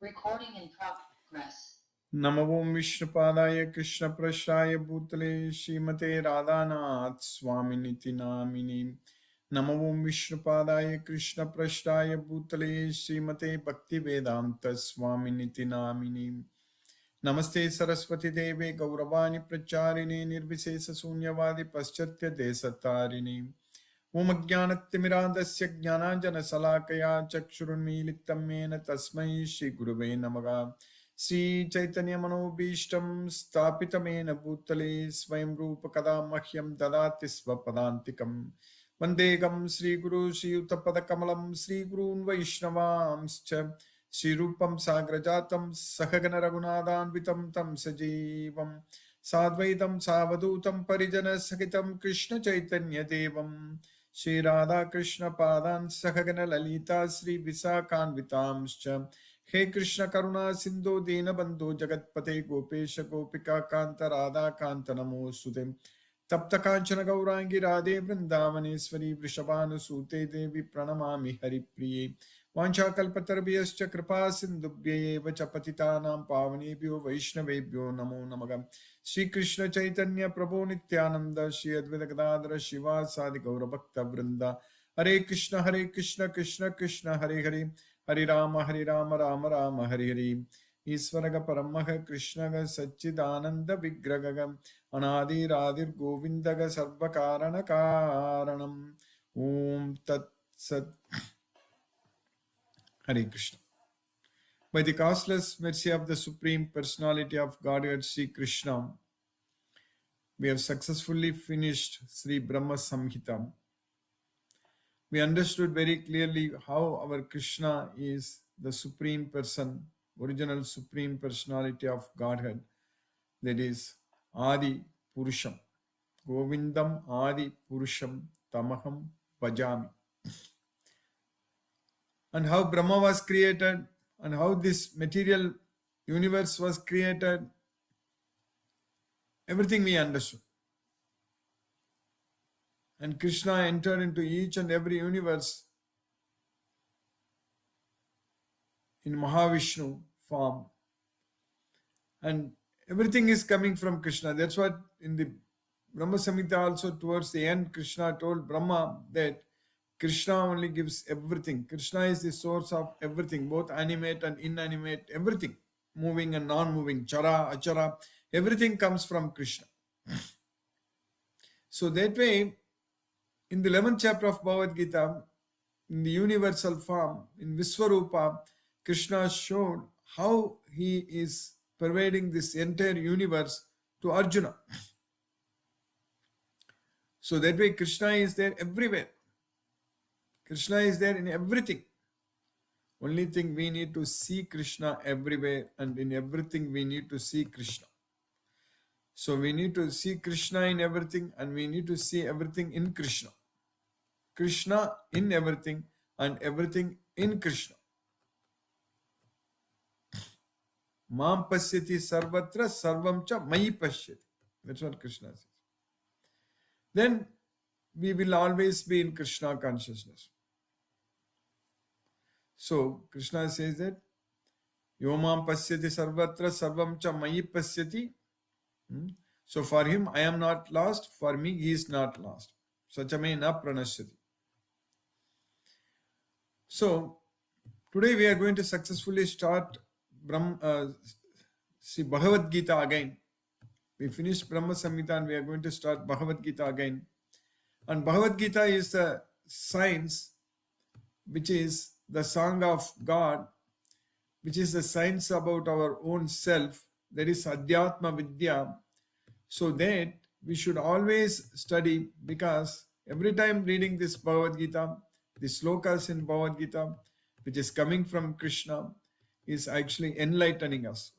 Recording in progress. Namo Om Vishnupadaya Krishna Prasthaya Bhutale Srimate Radhanath Swaminiti Namini. Namo Om Vishnupadaya Krishna Prasthaya Bhutale Srimate Bhakti Vedanta Swaminiti Namini. Namaste Saraswati Deve Gauravani Pracharini Nirvisesa Sunyavadi Paschatya Desatarini. Om Jnanatimirandasya Jnananjana Salakaya Chakshurunmilitam Mena Tasmai Shri Guruve Namaha. Sri Chaitanya Manobhishtam Stapitamena Bhutale Swayam Rupa Kada Mahyam Dadati Svapadantikam Vandegam Sri Guru Sri Uttapada Kamalam Sri Gurun Vaishnavamscha Sri Rupam Sagrajatam Sahagana Raghunadhanvitam Tam Sajivam Sadvaitam Savadutam Parijana Sakitam Krishna Chaitanya Devam Sri Radha Krishna Padan Sahagana Lalita Sri Visakanvitamscha He Krishna Karuna Sindhu Dina Bandhu Jagatpate Gopesha Gopika Kanta Radha Kanta Namo Sudem Tapta Kanchana Gaurangi Radhe Vrindavaneshwari Vrishabhanu Sute Devi Pranamami Hari Priye Vancha Kalpatarabhyascha Kripa Sindhubhye Vacha Patitanam Pavanebhyo Vaishnavebhyo Namo Namaha Sri Krishna Chaitanya Prabhu Nityananda Sri Advaita Gadadhara Shiva Sadi Gaura Bhakta Vrinda Hare Krishna Krishna Krishna Hare Hare Hare Rama Rama Rama Hare Hare Isvaraga Paramaha Krishnaga Satchidananda Vigragaga Anadi Radhir Govindaga Sarvakarana Karanam Om Tat Sat Hare Krishna. By the causeless mercy of the Supreme Personality of Godhead Sri Krishna, we have successfully finished Sri Brahma Samhita. We understood very clearly how our Krishna is the Supreme Person, original Supreme Personality of Godhead, that is Adi Purusham. Govindam Adi Purusham Tamaham Bhajami. And how Brahma was created and how this material universe was created, everything we understood. And Krishna entered into each and every universe in Mahavishnu form. And everything is coming from Krishna. That's what in the Brahma Samhita also towards the end, Krishna told Brahma that Krishna only gives everything. Krishna is the source of everything, both animate and inanimate, everything, moving and non-moving, chara, achara, everything comes from Krishna. So that way, in the 11th chapter of Bhagavad Gita, in the universal form, in Viswarupa, Krishna showed how he is pervading this entire universe to Arjuna. So that way, Krishna is there everywhere. Krishna is there in everything. Only thing, we need to see Krishna everywhere, and in everything we need to see Krishna. So we need to see Krishna in everything, and we need to see everything in Krishna. Krishna in everything and everything in Krishna. Mam pasyati sarvatra sarvam cha mayi pasyati. That's what Krishna says. Then we will always be in Krishna consciousness. So Krishna says that Yomam pasyati sarvatra sarvam cha mayi pasyati. So for him I am not lost, for me he is not lost. Sachame na pranashyati. So today we are going to successfully start see Bhagavad Gita again. We finished Brahma Samhita and we are going to start Bhagavad Gita again. And Bhagavad Gita is the science which is the song of God, which is the science about our own self, that is Adhyatma Vidya. So that we should always study, because every time reading this Bhagavad Gita, the slokas in Bhagavad Gita, which is coming from Krishna, is actually enlightening us.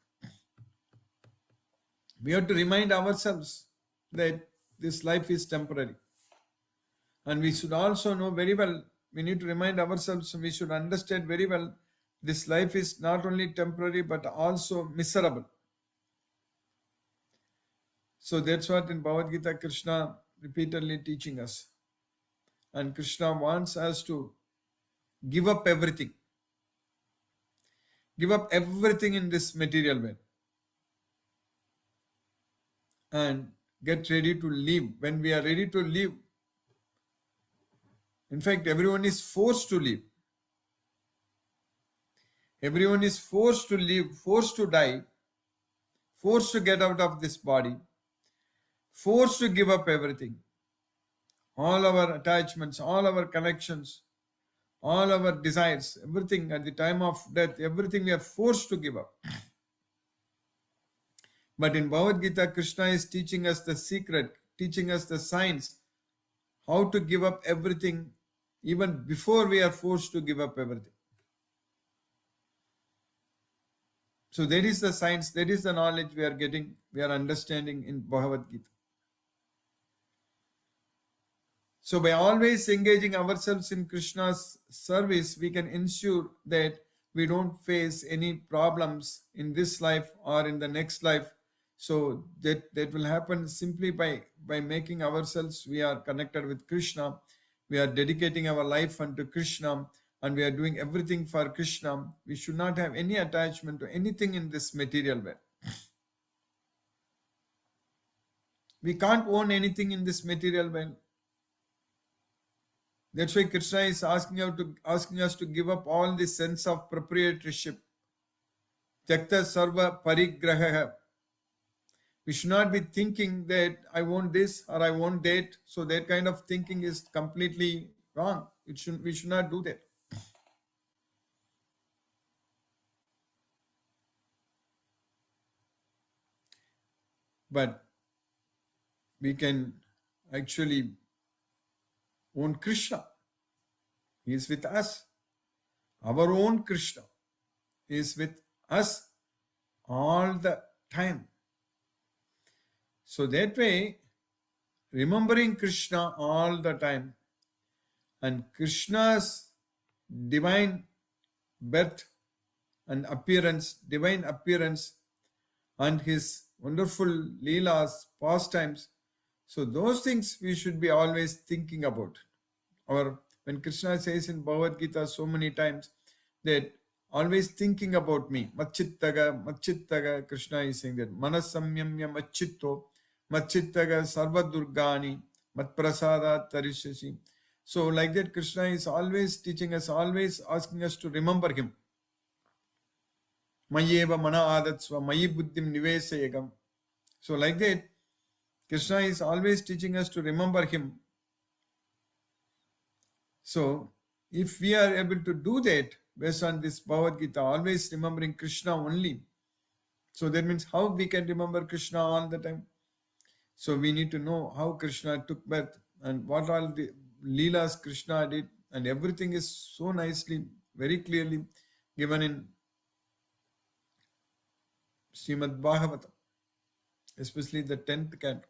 We have to remind ourselves that this life is temporary. And we should also know very well, we need to remind ourselves, we should understand very well, this life is not only temporary but also miserable. So that's what in Bhagavad Gita Krishna repeatedly teaching us. And Krishna wants us to give up everything. give up everything in this material world and get ready to live. When we are ready to live, in fact, everyone is forced to live. Everyone is forced to live, forced to die, forced to get out of this body, forced to give up everything. All our attachments, all our connections, all our desires, everything at the time of death, everything we are forced to give up. But in Bhagavad Gita, Krishna is teaching us the secret, teaching us the science, how to give up everything even before we are forced to give up everything. So that is the science, that is the knowledge we are getting, we are understanding in Bhagavad Gita. So by always engaging ourselves in Krishna's service, we can ensure that we don't face any problems in this life or in the next life. So that will happen simply by making ourselves, we are connected with Krishna, we are dedicating our life unto Krishna, and we are doing everything for Krishna. We should not have any attachment to anything in this material world. We can't own anything in this material world. That's why Krishna is asking us to give up all the sense of proprietorship. Tyakta sarva parigraha. We should not be thinking that I want this or I want that. So that kind of thinking is completely wrong. We should not do that. But we can actually own Krishna. He is with us. Our own Krishna is with us all the time. So that way, remembering Krishna all the time and Krishna's divine birth and appearance, divine appearance, and his wonderful leelas, pastimes. So those things we should be always thinking about. Or when Krishna says in Bhagavad Gita so many times that always thinking about me, machittaga, Krishna is saying that, manasamyamya machitto, machittaga sarva durgani, matprasada tarishashi. So like that, Krishna is always teaching us, always asking us to remember him. Mayeva mana adatsva, mayi buddhim nivesayagam. So like that, Krishna is always teaching us to remember him. So if we are able to do that based on this Bhagavad Gita, always remembering Krishna only, so that means how we can remember Krishna all the time. So we need to know how Krishna took birth and what all the leelas Krishna did, and everything is so nicely, very clearly given in Srimad Bhagavatam, especially the 10th canto.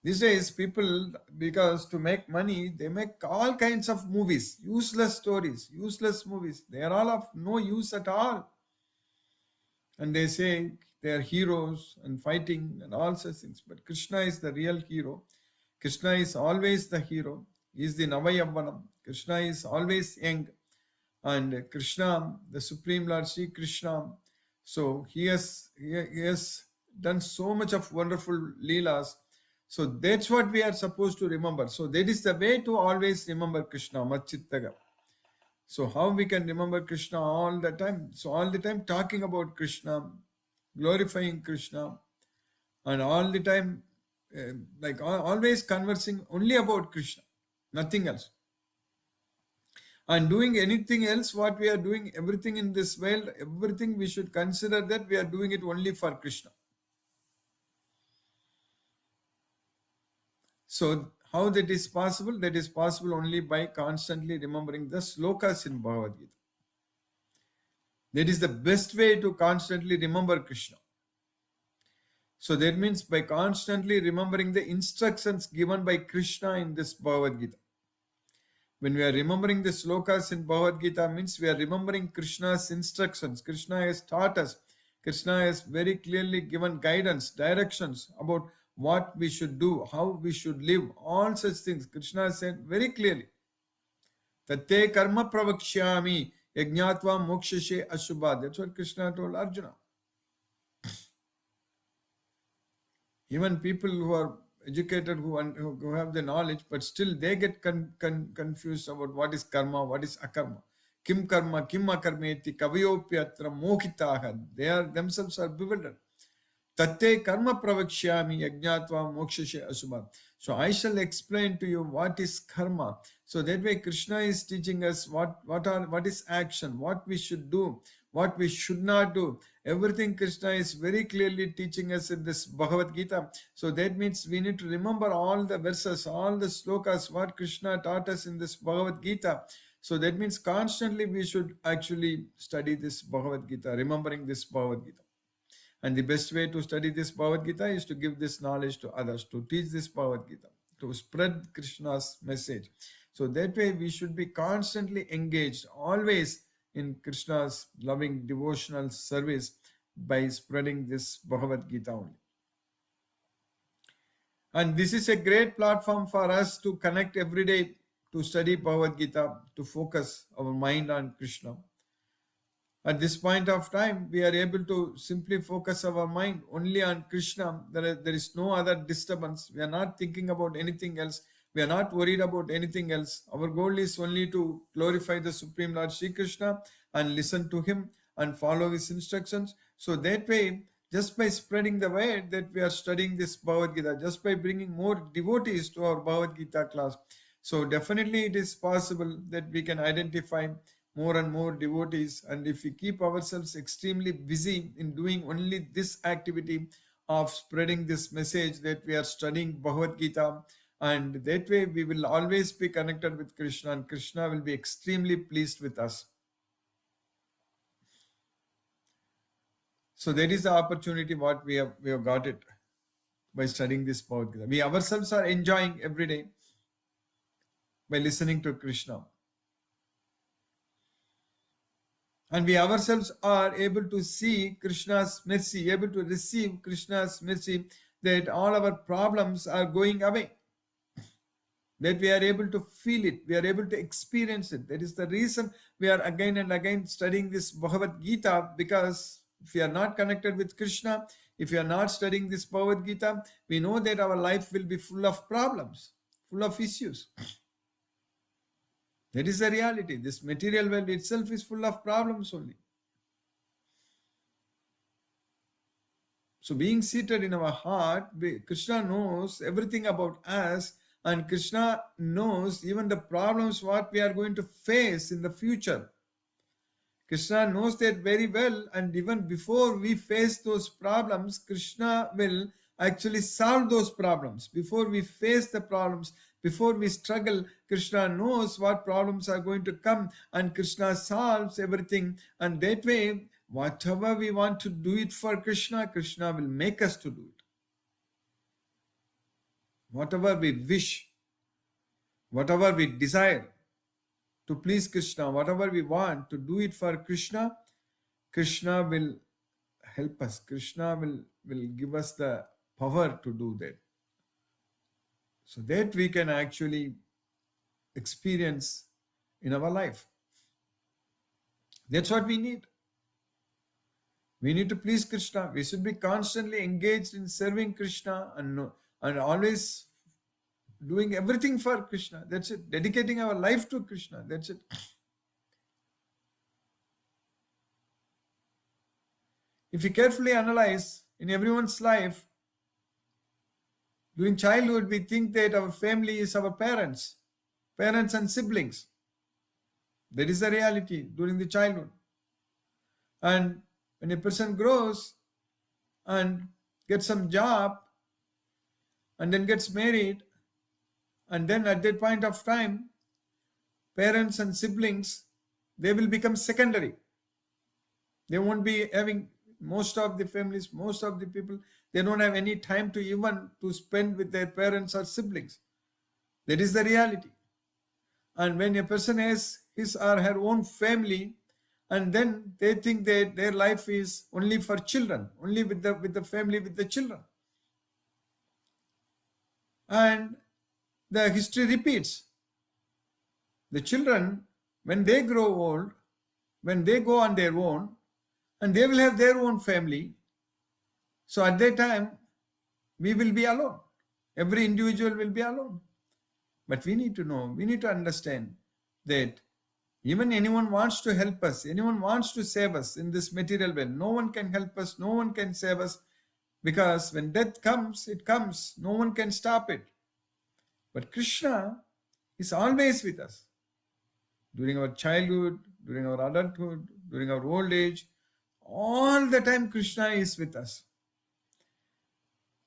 These days, people, because to make money, they make all kinds of movies, useless stories, useless movies. They are all of no use at all. And they say they are heroes and fighting and all such things. But Krishna is the real hero. Krishna is always the hero. He is the Navayavanam. Krishna is always young. And Krishna, the Supreme Lord Sri Krishna, so he has done so much of wonderful leelas. So that's what we are supposed to remember. So that is the way to always remember Krishna, Machittaga. So how we can remember Krishna all the time? So all the time talking about Krishna, glorifying Krishna, and all the time always conversing only about Krishna, nothing else. And doing anything else, what we are doing, everything in this world, everything we should consider that we are doing it only for Krishna. So how that is possible? That is possible only by constantly remembering the slokas in Bhagavad Gita. That is the best way to constantly remember Krishna. So that means by constantly remembering the instructions given by Krishna in this Bhagavad Gita. When we are remembering the slokas in Bhagavad Gita, means we are remembering Krishna's instructions. Krishna has taught us. Krishna has very clearly given guidance, directions about what we should do, how we should live, all such things. Krishna said very clearly, Tate karma pravakshyami Yajnatva mokshashe ashubha. That's what Krishna told Arjuna. Even people who are educated, who have the knowledge, but still they get confused about what is karma, what is akarma. Kim karma, kim akarmeti, kavayopyatra mohitaha. They are themselves are bewildered. Tate karma pravakshyami yajnatva mokshashe asubha. So I shall explain to you what is karma. So that way Krishna is teaching us what is action, what we should do, what we should not do. Everything Krishna is very clearly teaching us in this Bhagavad Gita. So that means we need to remember all the verses, all the slokas, what Krishna taught us in this Bhagavad Gita. So that means constantly we should actually study this Bhagavad Gita, remembering this Bhagavad Gita. And the best way to study this Bhagavad Gita is to give this knowledge to others, to teach this Bhagavad Gita, to spread Krishna's message. So that way we should be constantly engaged, always in Krishna's loving devotional service by spreading this Bhagavad Gita only. And this is a great platform for us to connect every day, to study Bhagavad Gita, to focus our mind on Krishna. At this point of time, we are able to simply focus our mind only on Krishna. There is no other disturbance. We are not thinking about anything else. We are not worried about anything else. Our goal is only to glorify the Supreme Lord Sri Krishna and listen to him and follow his instructions. So that way, just by spreading the word that we are studying this Bhagavad Gita, just by bringing more devotees to our Bhagavad Gita class, so definitely it is possible that we can identify more and more devotees. And if we keep ourselves extremely busy in doing only this activity of spreading this message that we are studying Bhagavad Gita, and that way we will always be connected with Krishna, and Krishna will be extremely pleased with us. So that is the opportunity what we have got it by studying this Bhagavad Gita. We ourselves are enjoying every day by listening to Krishna. And we ourselves are able to see Krishna's mercy, able to receive Krishna's mercy, that all our problems are going away. That we are able to feel it, we are able to experience it. That is the reason we are again and again studying this Bhagavad Gita, because if we are not connected with Krishna, if we are not studying this Bhagavad Gita, we know that our life will be full of problems, full of issues. That is the reality. This material world itself is full of problems only. So being seated in our heart, Krishna knows everything about us, and Krishna knows even the problems what we are going to face in the future. Krishna knows that very well, and even before we face those problems, Krishna will actually solve those problems. Before we face the problems, before we struggle, Krishna knows what problems are going to come, and Krishna solves everything. And that way, whatever we want to do it for Krishna, Krishna will make us to do it. Whatever we wish, whatever we desire to please Krishna, whatever we want to do it for Krishna, Krishna will help us. Krishna will give us the power to do that, so that we can actually experience in our life. That's what we need. We need to please Krishna. We should be constantly engaged in serving Krishna and always doing everything for Krishna. That's it. Dedicating our life to Krishna. That's it. If you carefully analyze in everyone's life, during childhood, we think that our family is our parents and siblings. That is the reality during the childhood. And when a person grows and gets some job and then gets married, and then at that point of time, parents and siblings, they will become secondary. They won't be having, most of the families, most of the people, they don't have any time to even to spend with their parents or siblings. That is the reality. And when a person has his or her own family, and then they think that their life is only for children, only with the family, with the children. And the history repeats. The children, when they grow old, when they go on their own, and they will have their own family. So at that time, we will be alone. Every individual will be alone. But we need to know, we need to understand that even anyone wants to help us, anyone wants to save us in this material world. No one can help us, no one can save us, because when death comes, it comes. No one can stop it. But Krishna is always with us. During our childhood, during our adulthood, during our old age, all the time Krishna is with us.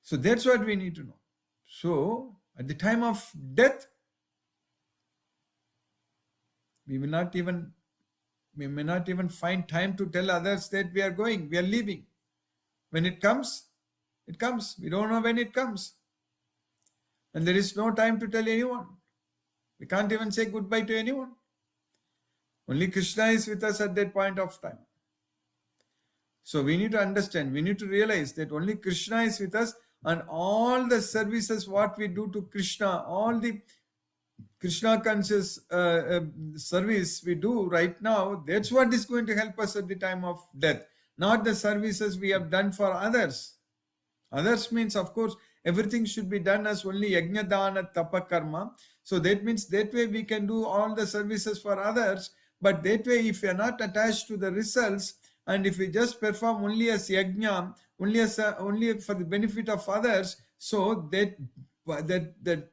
So that's what we need to know. So at the time of death, we may not even find time to tell others that we are going, we are leaving. When it comes, it comes. We don't know when it comes. And there is no time to tell anyone. We can't even say goodbye to anyone. Only Krishna is with us at that point of time. So we need to understand, we need to realize that only Krishna is with us, and all the services what we do to Krishna, all the Krishna conscious service we do right now, that's what is going to help us at the time of death. Not the services we have done for others. Others means, of course, everything should be done as only yajna, dana, tapa, karma. So that means that way we can do all the services for others. But that way, if we are not attached to the results, and if we just perform only as yajna, only for the benefit of others, so that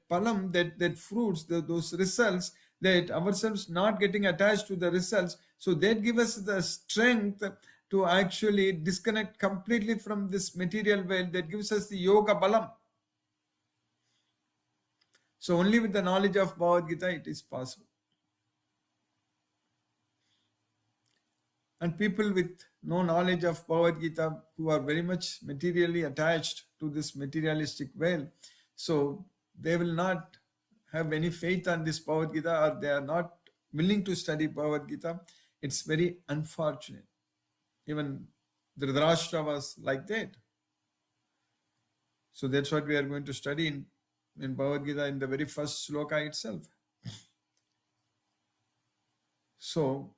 palam, that fruits, those results, that ourselves not getting attached to the results, so that gives us the strength to actually disconnect completely from this material world. That gives us the yoga balam. So only with the knowledge of Bhagavad Gita it is possible. And people with no knowledge of Bhagavad Gita, who are very much materially attached to this materialistic world, so they will not have any faith on this Bhagavad Gita, or they are not willing to study Bhagavad Gita. It's very unfortunate. Even Dhritarashtra was like that. So that's what we are going to study in Bhagavad Gita in the very first sloka itself. So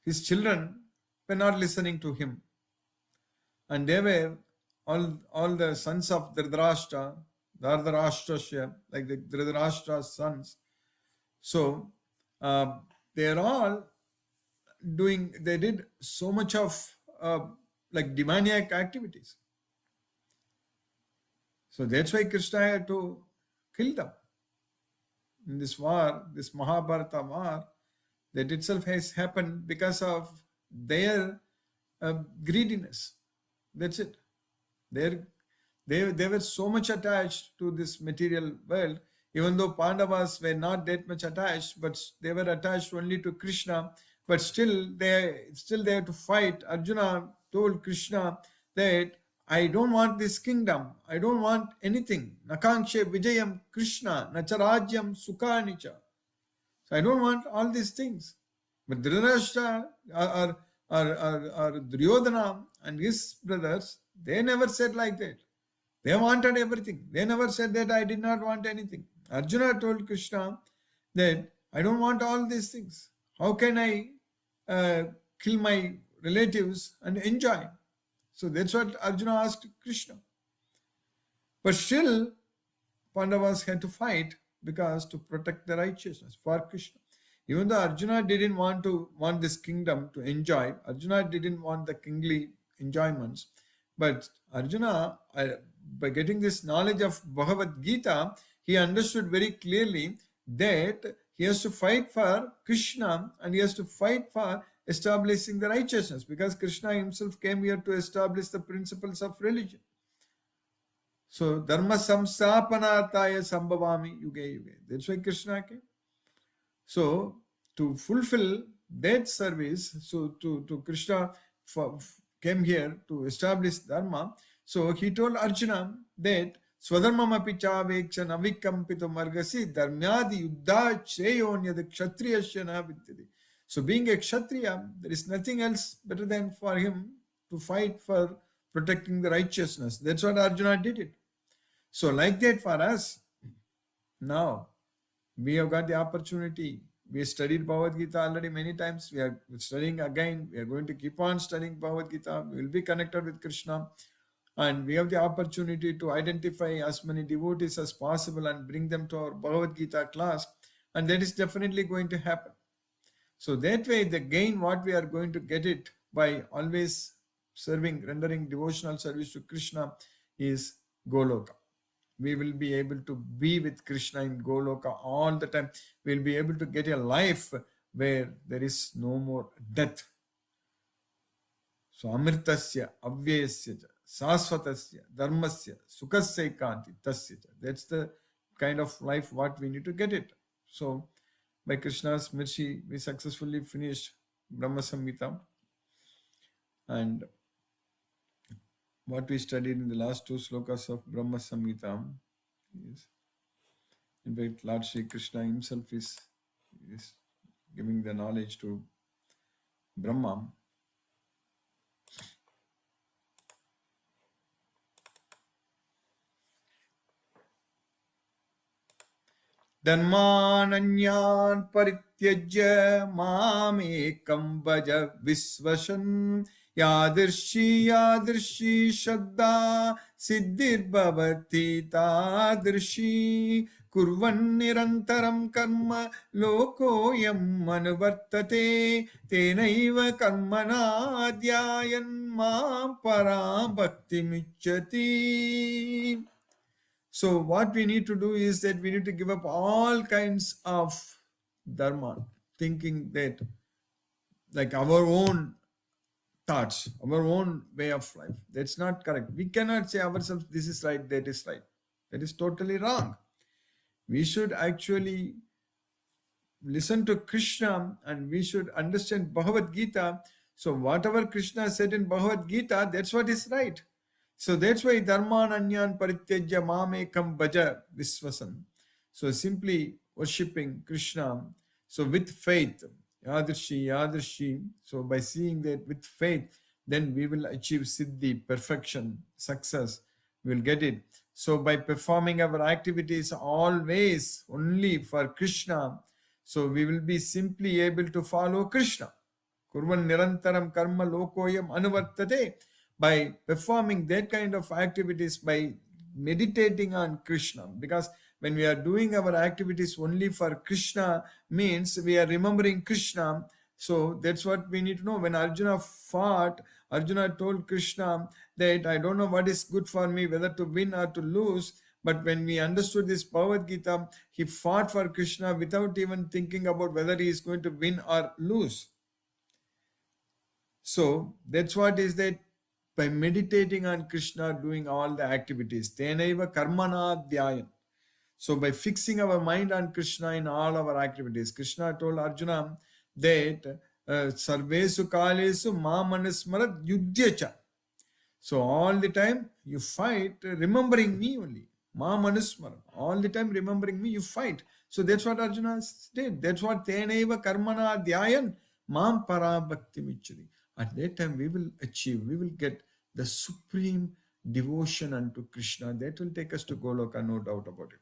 his children were not listening to him, and they were all the sons of Dhritarashtra, like the Dhritarashtra's sons. So they are all they did so much of like demoniac activities. So that's why Krishna had to kill them in this war, this Mahabharata war. That itself has happened because of their greediness. That's it. They were so much attached to this material world, even though Pandavas were not that much attached, but they were attached only to Krishna. But still they have to fight. Arjuna told Krishna that I don't want this kingdom. I don't want anything. Nakankshe vijayam Krishna, nacharajyam sukhanicha. So I don't want all these things. But Dhritarashtra or Duryodhana and his brothers, they never said like that. They wanted everything. They never said that I did not want anything. Arjuna told Krishna that I don't want all these things. How can I kill my relatives and enjoy? So that's what Arjuna asked Krishna. But still, Pandavas had to fight because to protect the righteousness for Krishna. Even though Arjuna didn't want this kingdom to enjoy, Arjuna didn't want the kingly enjoyments, but Arjuna, by getting this knowledge of Bhagavad Gita, he understood very clearly that he has to fight for Krishna and he has to fight for establishing the righteousness, because Krishna himself came here to establish the principles of religion. So, dharma samsapanarthaya sambhavami yuge yuge. That's why Krishna came. So, to fulfill that service, so to Krishna came here to establish dharma. So, he told Arjuna that Swadharmam api chavekshan avikampitam margasi dharmyadi yuddha shreyonyad kshatriyasya na vidyate. So, being a kshatriya, there is nothing else better than for him to fight for protecting the righteousness. That's what Arjuna did it. So like that for us, now we have got the opportunity, We studied Bhagavad Gita already many times. We are studying again. We are going to keep on studying Bhagavad Gita. We will be connected with Krishna. And we have the opportunity to identify as many devotees as possible and bring them to our Bhagavad Gita class. And that is definitely going to happen. So that way, the gain what we are going to get it by always rendering devotional service to Krishna is Goloka. We will be able to be with Krishna in Goloka all the time. We will be able to get a life where there is no more death. So Amritasya, Avyayasya, Sasvatasya, Dharmasya, Sukasya Kanti, Tasya. That's the kind of life what we need to get it. So by Krishna's mercy, we successfully finished Brahma Samhita. And what we studied in the last two slokas of Brahma Samhita is, in fact, Lord Sri Krishna himself is giving the knowledge to Brahma. Dharmananyan parityajya mamekam bhaja visvasan yadirshi yadirshi shraddha siddhir bhavati tadirshi kurvan nirantaram karma lokoyam anuvartate tenaiva karmana dhyayan mam param bhakti micchati. So what we need to do is that we need to give up all kinds of dharma, thinking that like our own thoughts, our own way of life. That's not correct. We cannot say ourselves, this is right, that is right. That is totally wrong. We should actually listen to Krishna and we should understand Bhagavad Gita. So whatever Krishna said in Bhagavad Gita, that's what is right. So that's why Dharmananyan Parityajya Mamekam Bhaja Visvasan. So simply worshipping Krishna. So with faith, Yadarshi, Yadarshi. So by seeing that with faith, then we will achieve Siddhi, perfection, success. We will get it. So by performing our activities always only for Krishna, so we will be simply able to follow Krishna. Kurvan nirantaram karma lokoyam anuvartate. By performing that kind of activities, by meditating on Krishna, because when we are doing our activities only for Krishna, means we are remembering Krishna. So that's what we need to know. When Arjuna fought, Arjuna told Krishna that I don't know what is good for me, whether to win or to lose. But when we understood this Bhagavad Gita, he fought for Krishna without even thinking about whether he is going to win or lose. So that's what is that. By meditating on Krishna, doing all the activities. Tenaiva karmana dhyayan. So by fixing our mind on Krishna in all our activities, Krishna told Arjuna that sarvesu kalesu mamanasmarat yudhyacha. So all the time you fight remembering me only. Mamanasmarat. All the time remembering me, you fight. So that's what Arjuna did. That's what tenaiva karmana dhyayan mam para bhakti michari. At that time we will achieve, we will get the supreme devotion unto Krishna. That will take us to Goloka, no doubt about it.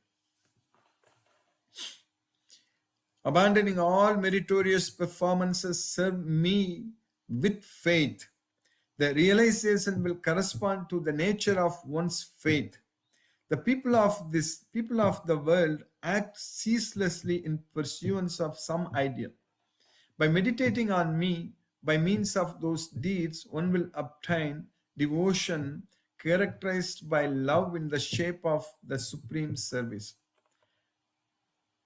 Abandoning all meritorious performances, serve me with faith. The realization will correspond to the nature of one's faith. The people of the world act ceaselessly in pursuance of some ideal. By meditating on me, by means of those deeds, one will obtain devotion characterized by love in the shape of the supreme service.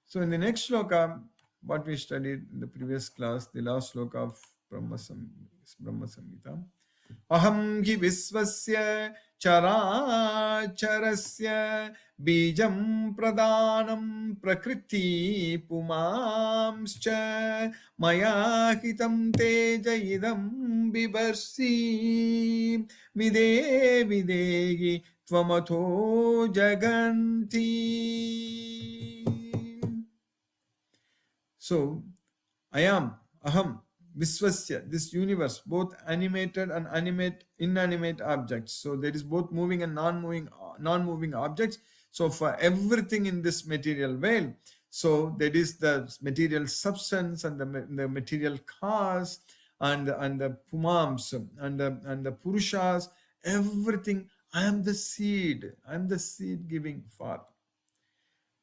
So in the next sloka, what we studied in the previous class, the last sloka of Brahma Samhita, Aham hi visvasya characharasya bijam pradhanam prakriti pumamscha maya hitam teja idam bibarsi vide videhi tvamatho jaganti. So, aham, visvasya, this universe, both animated and inanimate objects. So there is both moving and non-moving objects. So for everything in this material world, So that is the material substance and the material cause and the pumams and the purushas, everything. I am the seed. I am the seed giving Father.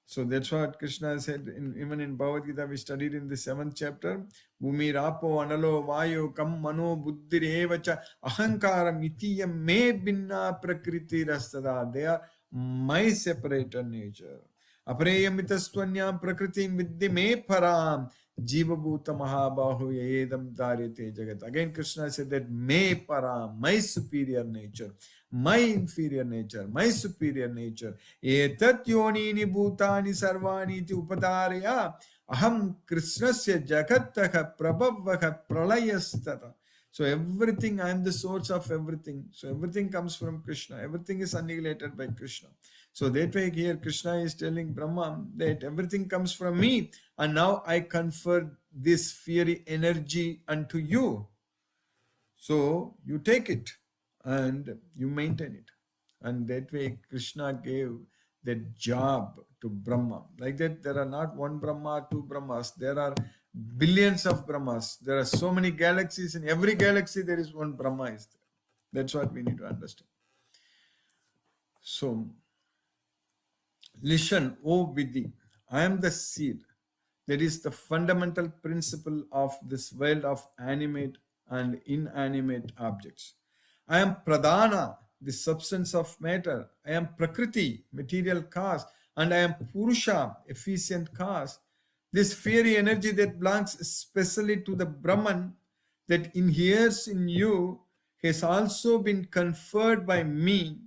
So that's what Krishna said even in Bhagavad Gita. We studied in the 7th chapter. Bhumi rapo analo vayo kam mano buddhir evacha ahankaram itiyam me binna prakriti rastada. They are my separated nature. Apareyamitastvanyam prakriti vidhi me param jiva bhuta mahabahu yedam daryate jagat. Again Krishna said that me param, my superior nature, my inferior nature, my superior nature. Etat yonini bhutani sarvani iti upadaraya aham krishnasya jagataha prabhavaha pralayastata. So everything, I am the source of everything. So everything comes from Krishna. Everything is annihilated by Krishna. So that way here Krishna is telling Brahma that everything comes from me and now I confer this fiery energy unto you. So you take it and you maintain it. And that way Krishna gave that job to Brahma. Like that, there are not one Brahma, two Brahmas. There are billions of Brahmas. There are so many galaxies. In every galaxy, there is one Brahma is there. That's what we need to understand. So, listen, O Vidhi, I am the seed. That is the fundamental principle of this world of animate and inanimate objects. I am Pradhana, the substance of matter. I am Prakriti, material cause. And I am Purusha, efficient cause. This fiery energy that belongs especially to the Brahman that inheres in you has also been conferred by me.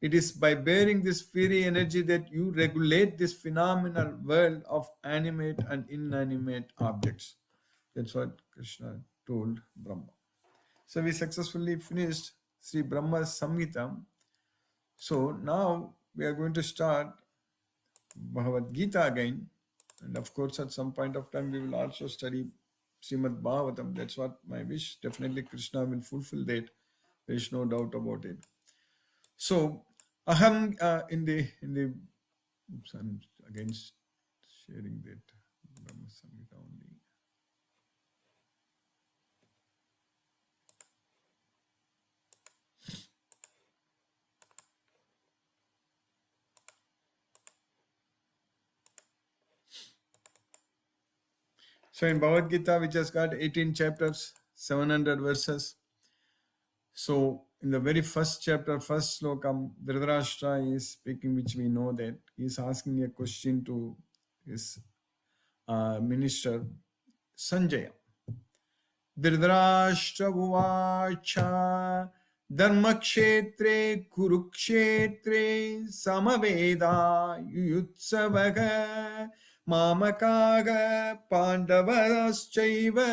It is by bearing this fiery energy that you regulate this phenomenal world of animate and inanimate objects. That's what Krishna told Brahma. So we successfully finished Sri Brahma Samhita. So now we are going to start Bhagavad Gita again. And of course, at some point of time, we will also study Srimad Bhagavatam. That's what my wish. Definitely Krishna will fulfill that. There is no doubt about it. So, aham in the oops, I'm again sharing that Brahma Samhita only. So in Bhagavad Gita, which has got 18 chapters, 700 verses. So in the very first chapter, first slokam, Dhritarashtra is speaking, which we know that he is asking a question to his minister Sanjaya. Dhritarashtra uvacha dharmakshetre kurukshetre samaveda yuyutsavaga mamakaga pandavaschaiva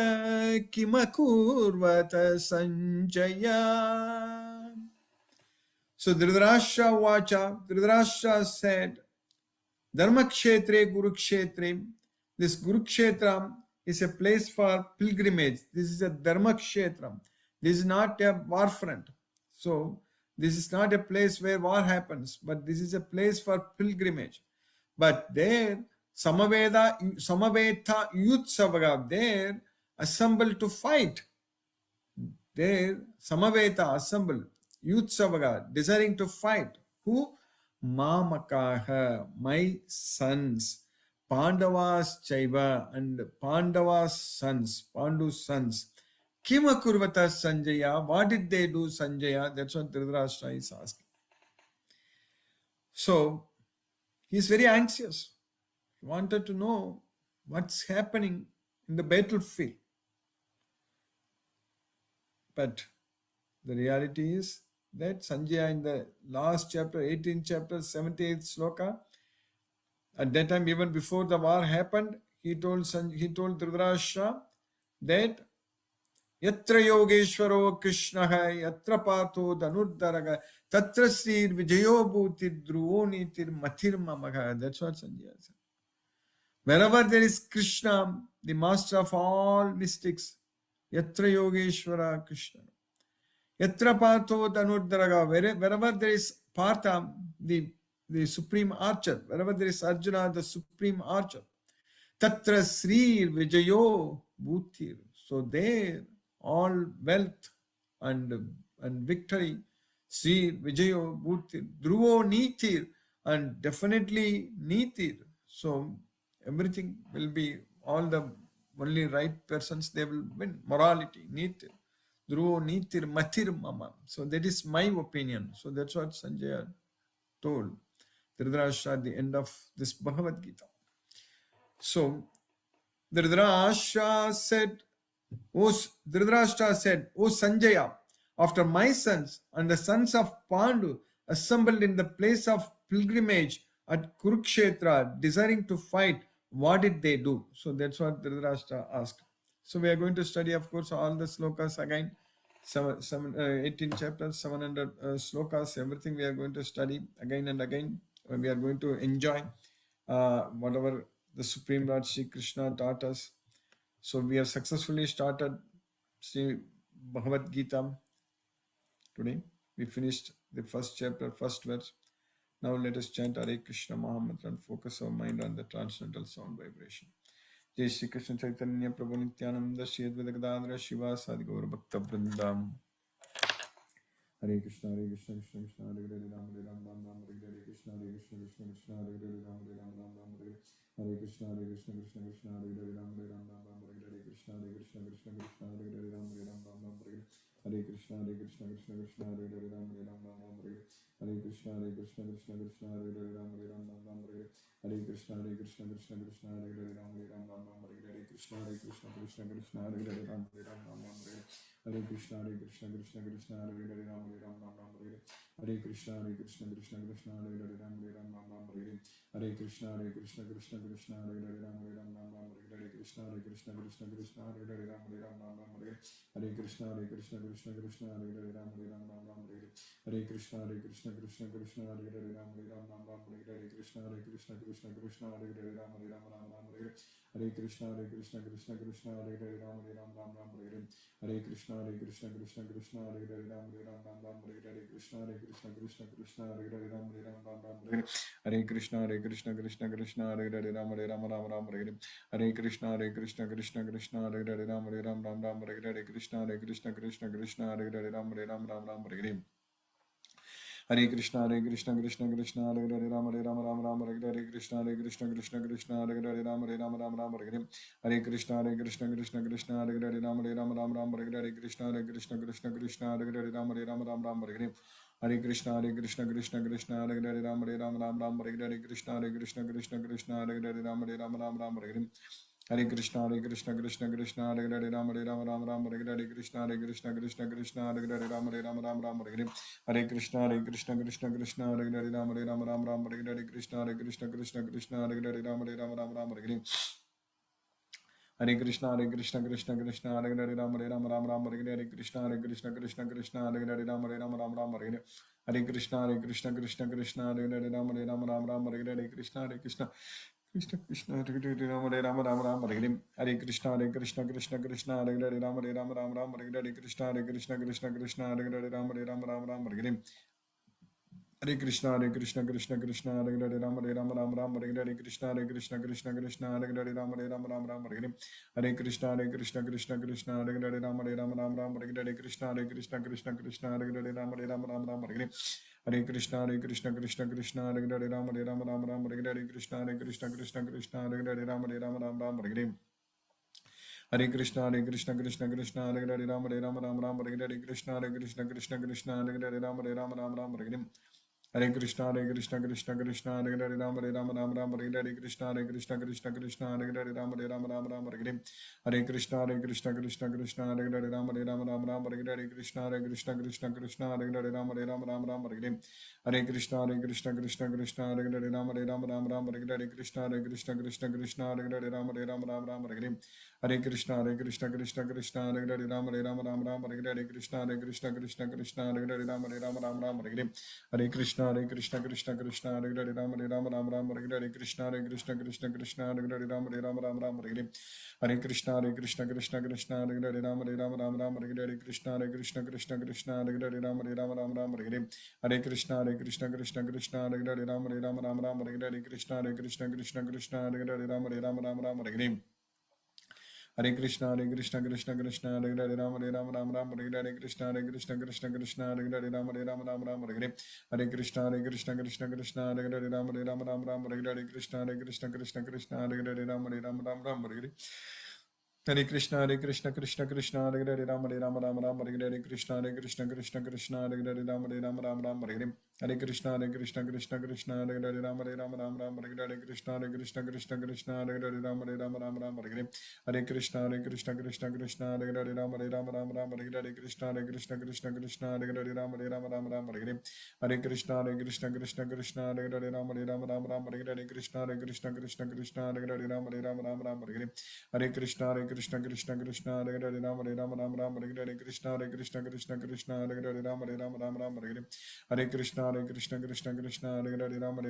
kimakurvata Sanjaya. So Dhritarashtra uvacha, Dhritarashtra said, Dharmakshetre Kurukshetre. This Kurukshetra is a place for pilgrimage. This is a Dharmakshetra. This is not a war front. So this is not a place where war happens, but this is a place for pilgrimage. But there, Samaveta Yutsavaga, there assembled to fight. There, Samaveta assembled, Yutsavaga, desiring to fight. Who? Mamakaha, my sons, Pandavas Chaiva, and Pandavas sons, Pandu's sons. Kima Kurvata Sanjaya, what did they do, Sanjaya? That's what Dhritarashtra is asking. So, he is very anxious. He wanted to know what's happening in the battlefield. But the reality is that Sanjaya in the last chapter, 18th chapter, 78th sloka, at that time, even before the war happened, he told Dhritarashtra that Yatra Yogeshwaro Krishnaha Yatra Patho Dhanuddaraga Tatra Srir Vijayo Bhutir Dhruvonitir Mathir Mamaga. That's what Sanjaya said. Wherever there is Krishna, the master of all mystics, Yatra Yogeshwara Krishna. Yatra Partho Dhanuddaraga, wherever there is Partha, the supreme archer, wherever there is Arjuna, the supreme archer. Tatra Sri Vijayo Bhutir. So there, all wealth and victory, Sri Vijayo Bhutir, Dhruvo Nitir, and definitely Nitir. So everything will be, all the only right persons, they will win. Morality, Nitir. Dhruvo Nitir Matir Mama. So that is my opinion. So that's what Sanjaya told Dhritarashtra at the end of this Bhagavad Gita. So Dhritarashtra said, Dhritarashtra said, O Sanjaya, after my sons and the sons of Pandu assembled in the place of pilgrimage at Kurukshetra, desiring to fight, what did they do? So that's what Dhritarashtra asked. So we are going to study, of course, all the slokas again. 18 chapters, 700 slokas, everything we are going to study again and again. We are going to enjoy whatever the Supreme Lord Sri Krishna taught us. So we have successfully started Sri Bhagavad Gita today. We finished the first chapter, first verse. Now let us chant Hare Krishna Mahamantra and focus our mind on the transcendental sound vibration. Jai Shri Krishna Chaitanya Prabhu Nityananda Shri Advaita Gadadhara Shiva Sadi Gaura Bhakta Vrindam. Hare Krishna Krishna Krishna Hare Hare Ram Ram Ram Ram Hare Krishna Krishna Krishna Hare Hare Ram Ram Ram Ram Hare Krishna Krishna Krishna Hare Hare Ram Ram Ram Ram Hare Krishna Krishna Krishna Hare Hare Ram Ram Ram Ram Hare Krishna Krishna Krishna Hare Hare Ram Ram Ram Ram Hare Krishna Krishna Krishna Hare Hare Ram Ram Ram Ram Hare Krishna Krishna Krishna Hare Hare Ram Ram Ram Ram Hare Krishna Krishna Krishna Hare Hare Ram Ram Ram Ram Hare Krishna Krishna Krishna Hare Hare Ram Ram Ram Ram Hare Krishna Krishna Krishna Hare Hare Ram Ram Ram Ram Hare Krishna Krishna Krishna Hare Hare Ram Ram Ram Ram Hare Krishna Krishna Krishna Hare Hare Ram Ram Ram Ram Hare Krishna Krishna Krishna Hare Hare Ram Ram Ram Ram Hare Krishna Krishna Krishna Hare Hare Ram Ram Ram Ram Hare Krishna Krishna Krishna Hare Hare Ram Ram Ram Ram Hare Krishna Krishna Krishna Hare Hare Ram Ram Ram Ram Hare Krishna Krishna Krishna Hare Hare Ram Ram Ram Ram Hare Krishna Krishna Krishna Hare Hare Ram Ram Ram Ram Hare Krishna Krishna Krishna Hare Hare Ram Ram Ram Ram Hare Krishna Krishna Krishna Hare Hare Ram Ram Ram Ram Hare Krishna Krishna Krishna Hare Hare Ram Ram Ram Ram Hare Krishna Krishna Krishna Hare Hare Ram Ram Ram Hare Krishna Krishna Krishna Hare Hare Ram Ram Ram Hare Krishna Krishna Krishna Hare Hare Ram Ram Ram Hare Krishna Krishna Krishna Hare Hare Ram Ram Ram Hare Krishna Krishna Krishna Hare Hare Ram Ram Ram Hare Krishna Krishna Krishna Hare Hare Ram Ram Hare Krishna Krishna Hare Hare Ram Ram Ram Hare Krishna Krishna Krishna Hare Hare Ram Ram Hare Krishna Krishna Hare Hare Ram Ram Ram Hare Krishna Krishna Hare Hare Ram Ram Hare Krishna Krishna Hare Hare Ram Ram Hare Krishna Krishna Hare Hare Ram Ram Hare Krishna Krishna Hare Hare Ram Ram Hare Krishna Krishna Hare Hare Ram Ram Hare Krishna Krishna Hare Hare Ram Ram Hare Krishna Krishna Hare Hare Ram Ram Hare Krishna Krishna Hare Hare Ram Ram Hare Krishna Krishna Hare Hare Ram Ram Hare Krishna Krishna Hare Hare Ram Ram Hare Krishna Krishna Hare Hare Ram Ram Hare Krishna Krishna Hare Hare Ram Ram Hare Krishna Krishna Hare Hare Ram Ram Hare Krishna Krishna Hare Hare Ram Ram Hare Krishna Krishna Hare Hare Ram Hare Krishna Krishna Hare Hare Ram Ram Hare Krishna Krishna Hare Hare Ram Hare Krishna Krishna Hare Hare Ram Ram Hare Krishna Krishna Hare Hare Ram Hare Krishna Krishna Hare Hare Ram Ram Hare Krishna Krishna Hare Hare Ram Ram Hare Krishna Krishna Krishna Hare Hare Ram Ram Ram Hare Hare Krishna Krishna Krishna Hare Hare Ram Ram Ram Hare Hare Hare Krishna Krishna Krishna Hare Hare Ram Ram Ram Hare Hare Krishna Krishna Hare Hare Ram Ram Ram Hare Hare Hare Krishna Krishna Krishna Hare Hare Ram Ram Hare Hare Krishna Krishna Hare Hare Ram Ram Hare Hare Hare Krishna Krishna Hare Hare Ram Ram Hare Hare Krishna Krishna Hare Hare Ram Ram Hare Hare Hare Krishna Krishna Hare Hare Ram Hare Krishna Krishna Hare Hare Ram Ram Hare Hare Hare Krishna Krishna Hare Hare Ram Hare Hare Krishna Krishna Hare Hare Ram Ram Hare Hare Hare Krishna Krishna Hare Hare Ram Hare Hare Krishna Krishna Hare Hare Ram Ram Hare Hare Hare Krishna Krishna Hare Hare Ram Hare Hare Krishna Krishna Hare Hare Ram Ram Hare Hare Hare Krishna Krishna Hare Hare Ram Hare Hare Krishna Krishna Hare Hare Ram Ram Hare Hare Hare Krishna Krishna Hare Hare Ram Hare Hare Krishna Krishna Hare Hare Ram Ram Hare Hare Hare Krishna Krishna Hare Hare Ram Hare Hare Krishna Krishna Hare Hare Ram Ram Hare Hare Hare Krishna Krishna Hare Hare Ram Hare Hare Krishna Krishna Hare Hare Ram Ram Hare Hare Hare Krishna Krishna Hare Hare Ram Hare Hare Krishna Krishna Hare Hare Ram Ram Hare Hare Hare Krishna Krishna Hare Hare Ram Hare Hare Krishna Krishna Hare Hare Ram Ram Hare Hare Hare Krishna Krishna Hare Hare Ram Hare Hare Krishna Krishna Hare Hare Ram Ram Hare Hare Hare Krishna Krishna Hare Hare Ram Hare Hare Krishna Krishna Hare Hare Ram Ram Hare Hare Hare Krishna Krishna Hare Hare Ram Hare Hare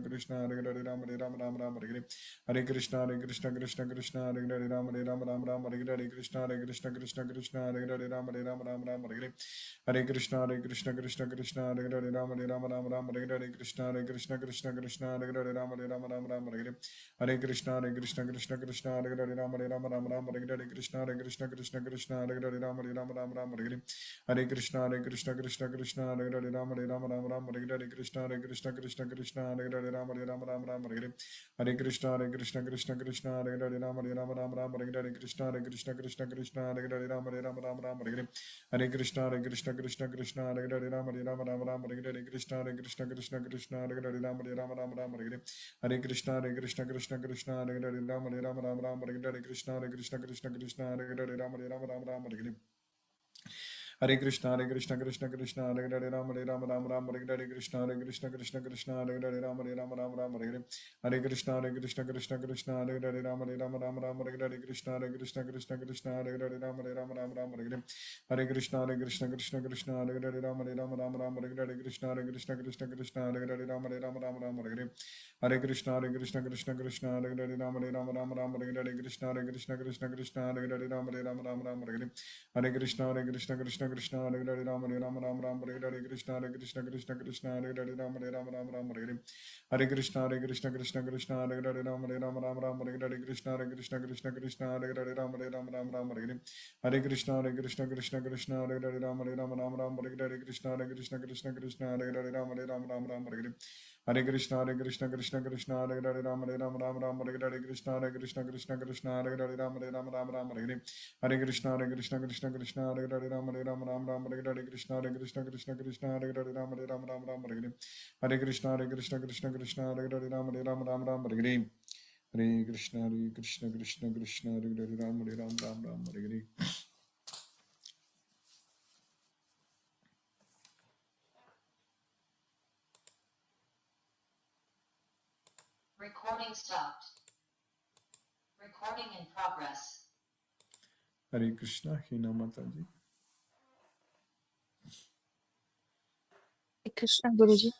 Krishna Krishna Hare Hare Ram Ram Hare Hare Hare Krishna Krishna Hare Hare Ram Hare Hare Krishna Krishna Hare Hare Ram Ram Hare Hare Hare Krishna Krishna Hare Hare Ram Hare Hare Krishna Krishna Hare Hare Ram Hare Hare Hare Krishna Krishna Hare Hare Ram Hare Hare Krishna Krishna Hare Hare Ram Hare Hare Hare Krishna Krishna Hare Hare Ram Hare Hare Krishna Krishna Hare Hare Ram Hare Hare Hare Krishna Krishna Hare Hare Ram Hare Hare Krishna Krishna Hare Hare Ram Hare Hare Hare Krishna Krishna Hare Hare Ram Hare Hare Krishna Krishna Hare Hare Ram Hare Hare Hare Krishna Krishna Hare Hare Ram Hare Hare Krishna Krishna Hare Hare Ram Hare Hare Hare Krishna Krishna Hare Hare Ram Hare Hare Krishna Krishna Hare Hare Ram Hare Hare Hare Krishna Krishna Hare Hare Ram Hare Hare Krishna Krishna Hare Hare Ram Hare Hare Hare Krishna Krishna Hare Hare Ram Hare Hare Krishna Krishna Hare Hare Ram Hare Hare Hare Krishna Krishna Hare Hare Ram Hare Krishna Krishna Hare Hare Ram Hare Hare Hare Krishna Krishna Hare Hare Ram Hare Hare Hare Krishna Krishna Hare Hare Ram Hare Hare Recording stopped. Recording in progress. Hare Krishna Hina Mataji Krishna Guruji.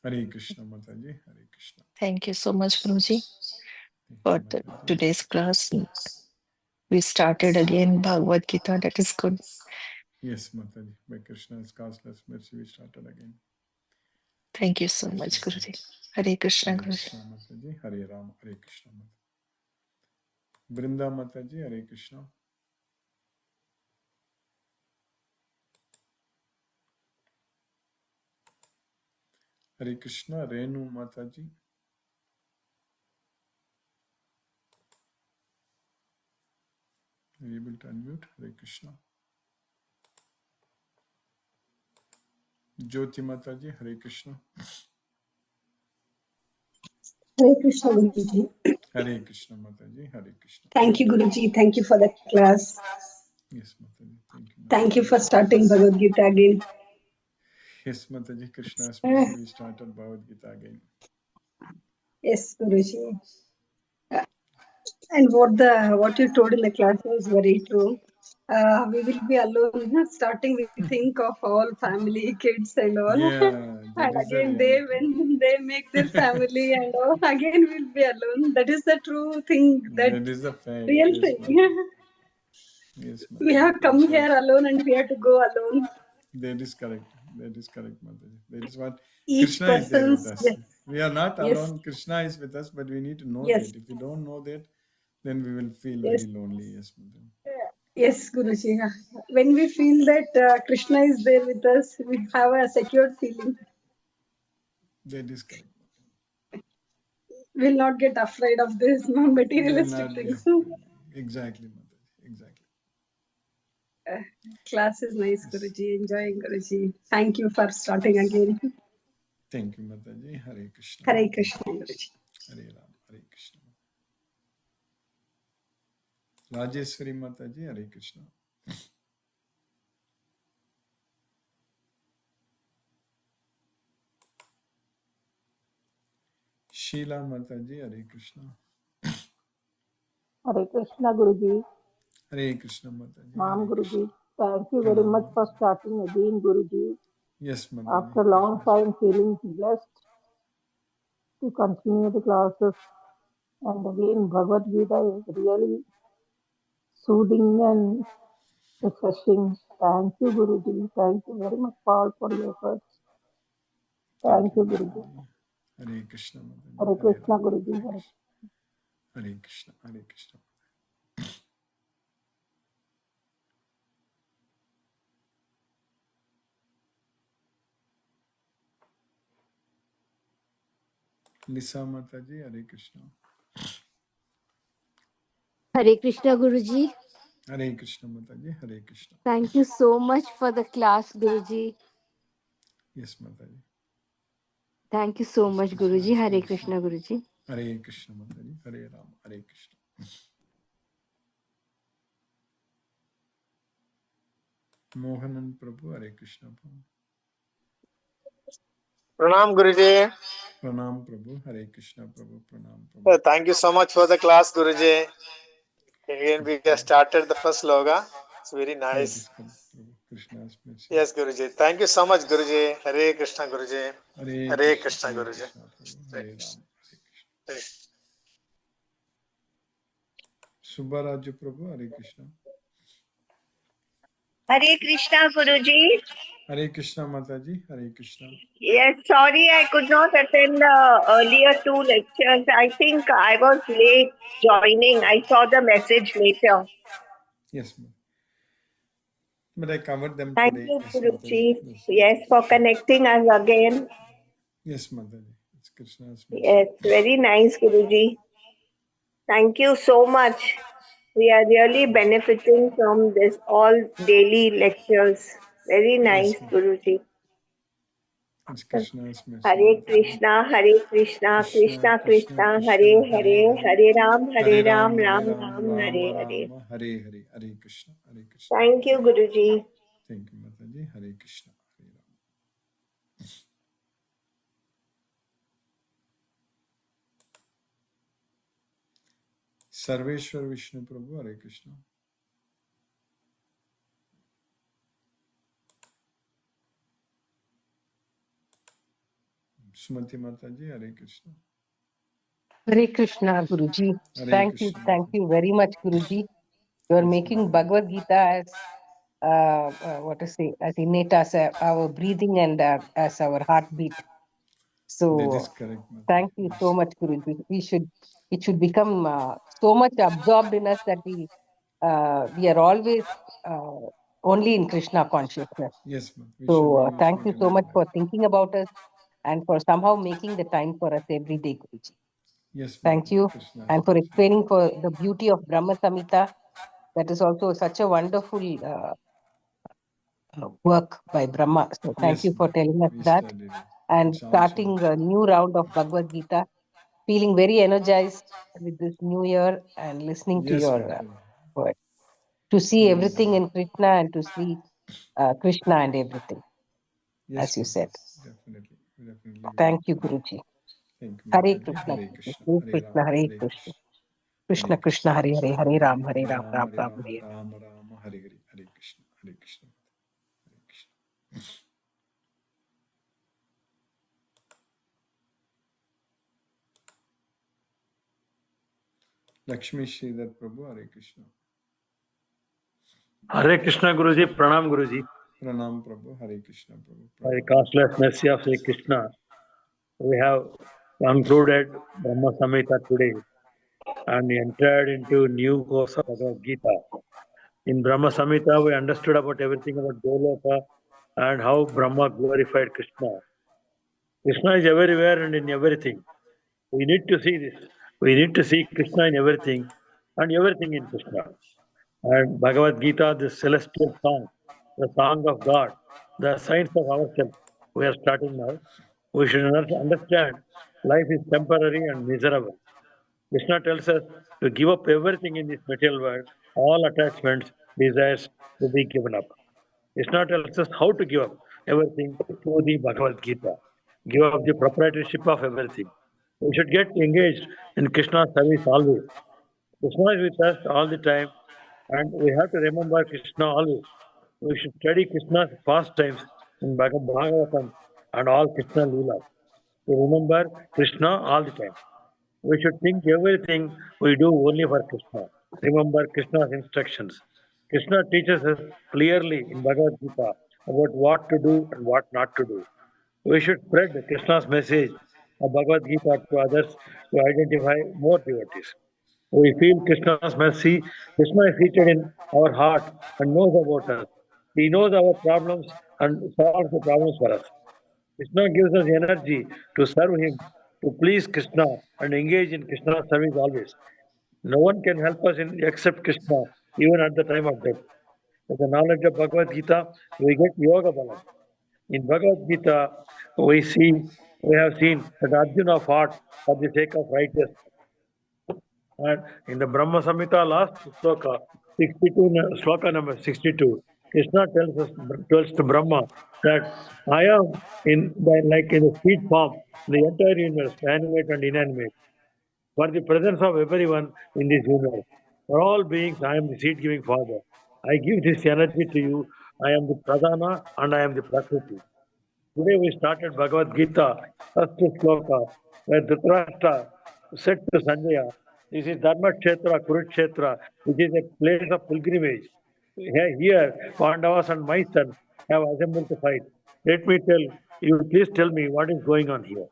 Hare Krishna Mataji Hare Krishna. Thank you so much, Guruji, for today's class. We started again Bhagavad Gita. That is good. Yes, Mataji. By Krishna's causeless mercy, we started again. Thank you so much, Guruji. Hare Krishna, Hare Guruji. Krishna Mataji, Hare Ram, Hare Krishna Mataji. Brinda Mataji, Hare Krishna. Hare Krishna, Renu Mataji. Are you able to unmute? Hare Krishna. Jyoti Mataji, Hare Krishna. Hare Krishna Guruji. Hare Krishna Mataji, Hare Krishna. Thank you, Guruji. Thank you for the class. Yes, Mataji. Thank you. Mataji. Thank you for starting Bhagavad Gita again. Yes, Mataji. Krishna especially started Bhagavad Gita again. Yes, Guruji. And what you told in the class was very true. We will be alone. Starting, we think of all family, kids, and all. Yeah, that And is the again, they reality. when they make their family and all, again we'll be alone. That is the true thing. That That is the fact. real Yes, thing. Mataji. Yes, We Mataji. have That's come what. here alone, and we have to go alone. That is correct. That is correct, Mataji. That is what Each Krishna is there with person's, us. yes, We are not yes, alone. Krishna is with us, but we need to know yes, that. If we don't know that, then we will feel yes. very lonely. Yes, Mataji. Yes, Guruji. When we feel that Krishna is there with us, we have a secured feeling. That is correct. We'll not get afraid of this We will materialistic not get things. exactly, Mataji. Exactly. Uh, Class is nice, Yes. Guruji. Enjoying, Guruji. Thank you for starting again. Thank you, Mataji. Hare Krishna. Hare Krishna, Guruji. Hare Ram. Hare Krishna. Rajeshwari Mataji. Hare Krishna. Sheila Mataji. Hare Krishna. Hare Krishna Guruji, Hare Krishna Mataji. Nam Hare Krishna. Guruji. Thank you very Pranam much for Mataji. starting again, Guruji. Yes, Mataji. After a long Krishna. time, feeling blessed to continue the classes. And again, Bhagavad Gita is really soothing and refreshing. Thank you, Guruji. Thank you very much, Paul, for your efforts. Thank Thank you, you, Guruji. Mataji. Hare Krishna Mataji. Hare Hare Krishna, Ram. Guruji. Hare Hare Krishna. Hare Krishna. Hare Krishna. Lisa Mataji. Hare Krishna. Hare Krishna Guruji. Hare Krishna Mataji. Hare Krishna. Thank you so much for the class, Guruji. Yes, Mataji. Thank you so Yes, much, Krishna Guruji. is Hare mercy. Krishna Guruji. Hare Krishna Mataji. Hare Ram. Hare Krishna. Mohanan Prabhu. Hare Krishna Prabhu. Pranam Guruji. Pranam Prabhu. Hare Krishna Prabhu. Pranam Prabhu. Thank you so much for the class, Guruji. Again, we have started the first sloga. It's very That nice. is correct, Prabhu. Krishna is mercy. Yes, Guruji. Thank you so much, Guruji. Hare Krishna, Guruji. Hare Hare Krishna. Krishna, Hare Guruji. Krishna Prabhu. Hare Ram. Hare Krishna. Hare. Subbaraju Prabhu. Hare Krishna. Hare Krishna Guruji. Hare Krishna Mataji. Hare Krishna. Yes, sorry I could not attend the earlier two lectures. I think I was late joining. I saw the message later. Yes, ma'am. But I covered them Thank today. you, Yes, Mataji. Guruji. Yes, for connecting us again. Yes, Mataji. It's Krishna's mercy. Yes, very nice, Guruji. Thank you so much. We are really benefiting from this all daily lectures. Very nice, Yes, ma'am. Guruji. It's Krishna's mercy. Hare Mataji. Krishna, Hare Krishna, Krishna Krishna, Hare Hare, Hare Ram, Hare Ram, Ram, Hare Ram Ram, Ram, Rama Hare Hare. Rama, Hare Hare, Hare Krishna, Hare Krishna. Thank you, Guruji. Thank you, Mataji. Hare Krishna, Hare Ram. Sarveshwar Vishnu Prabhu, Hare Krishna. Sumati Mataji, Hare Krishna. Hare Krishna, Guruji. Hare Thank Krishna. you very much, Guruji. You are Yes, making Mataji. Bhagavad Gita as what to say, as innate as our breathing and as our heartbeat. That So is correct, Mataji. thank you Yes. so much, Guruji. It should become so much absorbed in us that we are always only in Krishna consciousness. Yes, ma'am. We should So always thank you become so much like for that. thinking about us and for somehow making the time for us every day, Guruji. Yes, Thank Mataji. you. Krishna's And for mercy. explaining for the beauty of Brahma Samhita. That is also such a wonderful work by Brahma. So thank Yes, you for ma'am. telling us We that. studied it. And It's also starting a new round of Bhagavad Gita, feeling very energized with this new year and listening to yes, your Mataji. word. To see Yes. everything in Krishna and to see Krishna and everything, Yes, as you ma'am. said. Definitely. We definitely will Thank you, become. Guruji. Thank you, Hare Mataji. Krishna, Hare Guruji. Krishna. Hare Hare Krishna, Ram. Hare Hare Krishna. Krishna. Krishna Krishna Hare Hare Hare Ram Hare Ram Ram Ram Hare Hare. Ram Ram Hare Hare. Hare Krishna, Hare Krishna, Hare Krishna. Lakshmi Sridhar Prabhu, Hare Krishna. Hare Krishna Guruji, Pranam Guruji. Pranam Prabhu, Hare Krishna Prabhu. By the costless mercy of Sri Krishna, we have concluded Brahma Samhita today and entered into new course of Bhagavad Gita. In Brahma Samhita, we understood about everything about Goloka and how Brahma glorified Krishna. Krishna is everywhere and in everything. We need to see this. We need to see Krishna in everything and everything in Krishna. And Bhagavad Gita, the celestial song, the song of God, the science of ourselves, we are starting now. We should understand life is temporary and miserable. Krishna tells us to give up everything in this material world, all attachments, desires to be given up. Krishna tells us how to give up everything through the Bhagavad Gita. Give up the proprietorship of everything. We should get engaged in Krishna's service always. Krishna is with us all the time, and we have to remember Krishna always. We should study Krishna's pastimes in Bhagavatam and all Krishna Leela. To remember Krishna all the time. We should think everything we do only for Krishna. Remember Krishna's instructions. Krishna teaches us clearly in Bhagavad Gita about what to do and what not to do. We should spread Krishna's message of Bhagavad Gita to others to identify more devotees. We feel Krishna's mercy. Krishna is seated in our heart and knows about us. He knows our problems and solves the problems for us. Krishna gives us energy to serve Him, to please Krishna and engage in Krishna's service always. No one can help us except Krishna, even at the time of death. With the knowledge of Bhagavad Gita, we get Yoga Balam. In Bhagavad Gita, we have seen that Arjuna fought for the sake of righteousness. And in the Brahma Samhita last sloka, 62, sloka number 62, Krishna tells to Brahma that I am like in the speed form, the entire universe, animate and inanimate. For the presence of everyone in this universe, for all beings, I am the seed-giving Father. I give this energy to you. I am the Pradhana and I am the Prakriti. Today we started Bhagavad Gita, first sloka, where Dhritarashtra said to Sanjaya, this is Dharma Kshetra, Kurukshetra, which is a place of pilgrimage. Here, Pandavas and my son have assembled to fight. Let me please tell me what is going on here.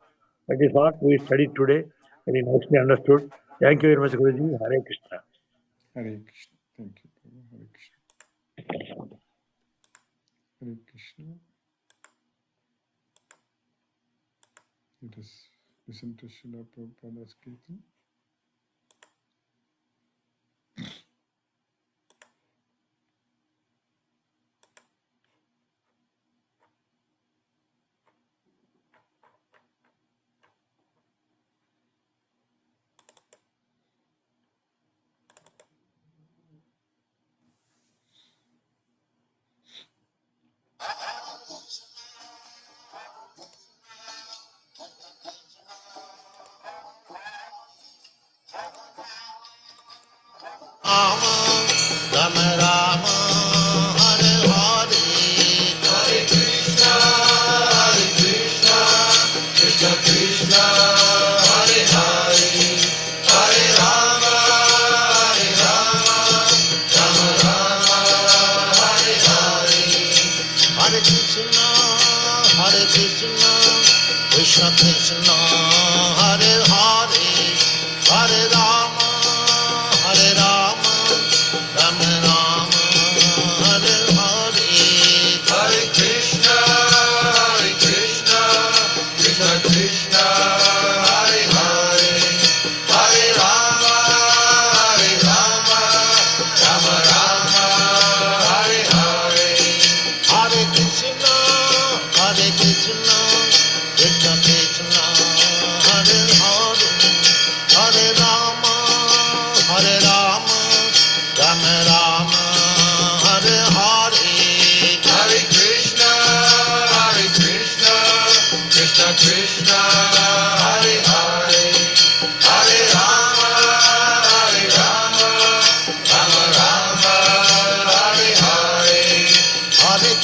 That is what we studied today, very nicely understood. Thank you very much, Guruji. Hare Krishna. Hare Krishna. Thank you, Prabhu. Hare Krishna. Hare Krishna. Let us listen to Srila Prabhupada's Kirtan. Krishna Krishna, Hare Hare, Hare Rama, Hare Rama, Rama Rama, Hare Hare, Hare Krishna, Krishna Krishna, Hare Hare, Hare Rama, Rama Rama, Hare Hare, Hare Krishna, Krishna Krishna,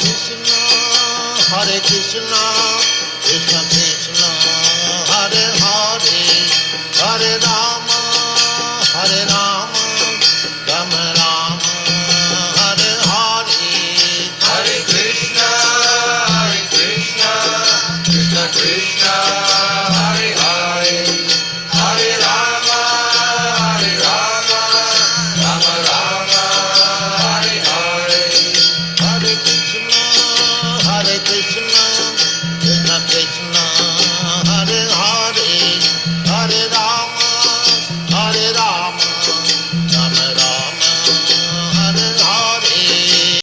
Krishna, Hare Krishna, Krishna Krishna, Hare Hare, Hare Rama.